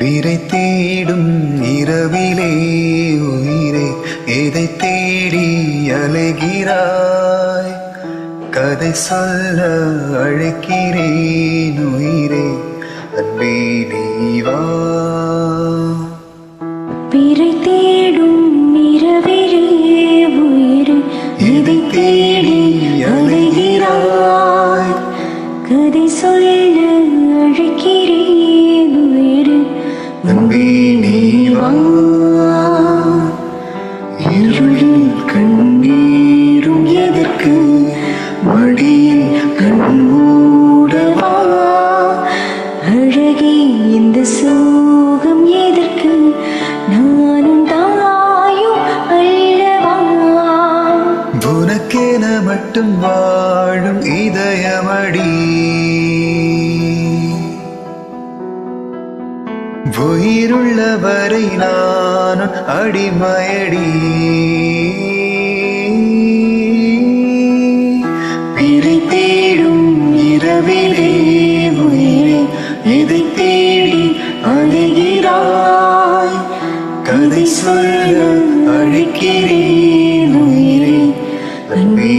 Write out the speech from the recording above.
பிறை தேடும் இரவிலே உயிரே எதை தேடி அலைகிறாய்? கதை சொல்ல அழைக்கிறேன் உயிரே, அன்பே நீ வா. பிறை தேடும் இரவிலே உயிரே எதை தேடி அலைகிறாய்? கதை சொல்ல அழைக்கிறேன் உயிரே, அன்பே நீ வா. இருளில் கண்ணீரும் எதற்கு? மடியில் கண்மூடவா? அழகே இந்த சோகம் எதற்கு? நானும் தாயும் அல்லவா? உனக்கென மட்டும் வாழும் இதயமடி, உயிருள்ளவரை நானும் அடிமையடி. பிறை தேடும் இரவிலே உயிரே எதை தேடி அலைகிறாய்? கதை சொல்ல அழைக்கிறேன் உயிரே, அன்பே